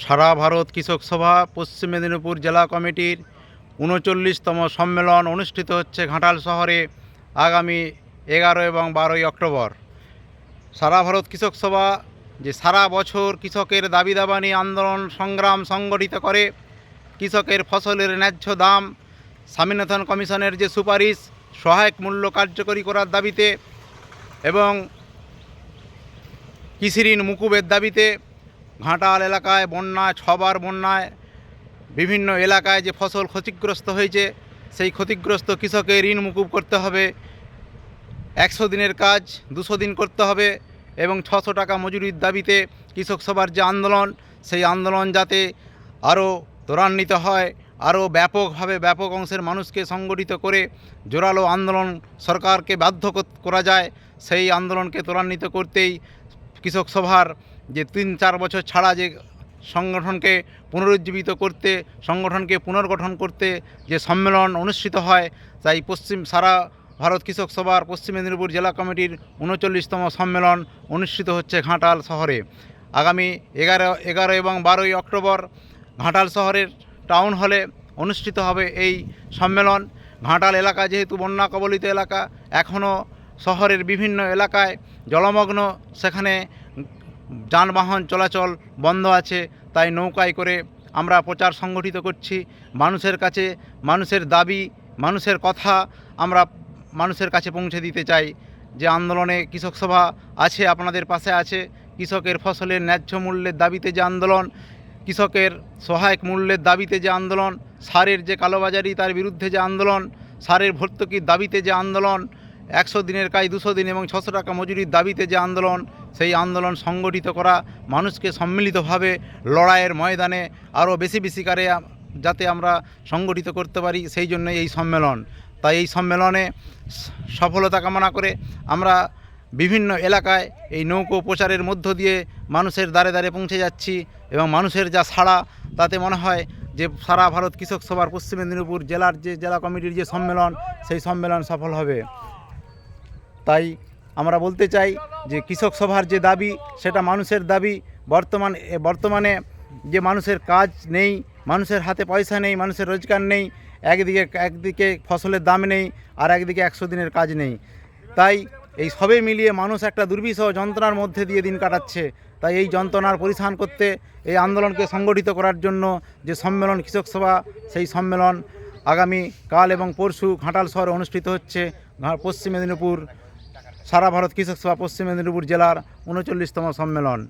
সারা ভারত কৃষক সভা পশ্চিম মেদিনীপুর জেলা কমিটির ৩৯তম সম্মেলন অনুষ্ঠিত হচ্ছে ঘাটাল শহরে আগামী 11 এবং 12 অক্টোবর। সারা ভারত কৃষক সভা যে সারা বছর কৃষকের দাবি দাবা নিয়ে আন্দোলন সংগ্রাম সংগঠিত করে, কৃষকের ফসলের ন্যায্য দাম, স্বামীনাথন কমিশনের যে সুপারিশ সহায়ক মূল্য কার্যকরী করার দাবিতে এবং কৃষি ঋণ মুকুবের দাবিতে ঘাটাল এলাকায় বন্যায় 6 বার বন্যায় বিভিন্ন এলাকায় যে ফসল ক্ষতিগ্রস্ত হয়েছে, সেই ক্ষতিগ্রস্ত কৃষকের ঋণ মুকুব করতে হবে। 100 দিনের কাজ 200 দিন করতে হবে এবং 600 টাকা মজুরির দাবিতে কৃষক সভার যে আন্দোলন, সেই আন্দোলন যাতে আরও ত্বরান্বিত হয়, আরও ব্যাপকভাবে ব্যাপক অংশের মানুষকে সংগঠিত করে জোরালো আন্দোলন সরকারকে বাধ্য করা যায়, সেই আন্দোলনকে ত্বরান্বিত করতেই কৃষক সভার যে 3-4 বছর ছাড়া যে সংগঠনকে পুনরুজ্জীবিত করতে, সংগঠনকে পুনর্গঠন করতে যে সম্মেলন অনুষ্ঠিত হয়, তাই সারা ভারত কৃষক সভার পশ্চিম মেদিনীপুর জেলা কমিটির 39তম সম্মেলন অনুষ্ঠিত হচ্ছে ঘাটাল শহরে। আগামী 11 এবং 12 অক্টোবর ঘাটাল শহরের টাউন হলে অনুষ্ঠিত হবে এই সম্মেলন। ঘাটাল এলাকা যেহেতু বন্যা কবলিত এলাকা, এখনও শহরের বিভিন্ন এলাকায় জলমগ্ন, সেখানে যানবাহন চলাচল বন্ধ আছে, তাই নৌকায় করে আমরা প্রচার সংগঠিত করছি। মানুষের কাছে মানুষের দাবি, মানুষের কথা আমরা মানুষের কাছে পৌঁছে দিতে চাই যে আন্দোলনে কৃষক সভা আছে, আপনাদের পাশে আছে। কৃষকের ফসলের ন্যায্য মূল্যের দাবিতে যে আন্দোলন, কৃষকের সহায়ক মূল্যের দাবিতে যে আন্দোলন, সারের যে কালোবাজারি তার বিরুদ্ধে যে আন্দোলন, সারের ভর্তুকির দাবিতে যে আন্দোলন, 100 দিনের কাজ 200 দিন এবং 600 টাকা মজুরির দাবিতে যে আন্দোলন, সেই আন্দোলন সংগঠিত করা, মানুষকে সম্মিলিতভাবে লড়াইয়ের ময়দানে আরও বেশি করে যাতে আমরা সংগঠিত করতে পারি, সেই জন্য এই সম্মেলন। তাই এই সম্মেলনে সফলতা কামনা করে আমরা বিভিন্ন এলাকায় এই নৌকো প্রচারের মধ্য দিয়ে মানুষের দ্বারে দ্বারে পৌঁছে যাচ্ছি এবং মানুষের যা সাড়া, তাতে মনে হয় যে সারা ভারত কৃষক সভার পশ্চিম মেদিনীপুর জেলার যে জেলা কমিটির যে সম্মেলন, সেই সম্মেলন সফল হবে। তাই আমরা বলতে চাই যে কৃষক সভার যে দাবি, সেটা মানুষের দাবি। বর্তমানে যে মানুষের কাজ নেই, মানুষের হাতে পয়সা নেই, মানুষের রোজগার নেই, একদিকে ফসলের দাম নেই, আর একদিকে 100 দিনের কাজ নেই। তাই এই সবে মিলিয়ে মানুষ একটা দুর্বিষহ যন্ত্রণার মধ্যে দিয়ে দিন কাটাচ্ছে। তাই এই যন্ত্রণার পরিত্রাণ করতে, এই আন্দোলনকে সংগঠিত করার জন্য যে সম্মেলন কৃষক সভা, সেই সম্মেলন আগামী কাল এবং পরশু ঘাটাল শহরে অনুষ্ঠিত হচ্ছে। পশ্চিম মেদিনীপুর সারা ভারত কৃষক সভা পশ্চিম মেদিনীপুর জেলার 39তম সম্মেলন।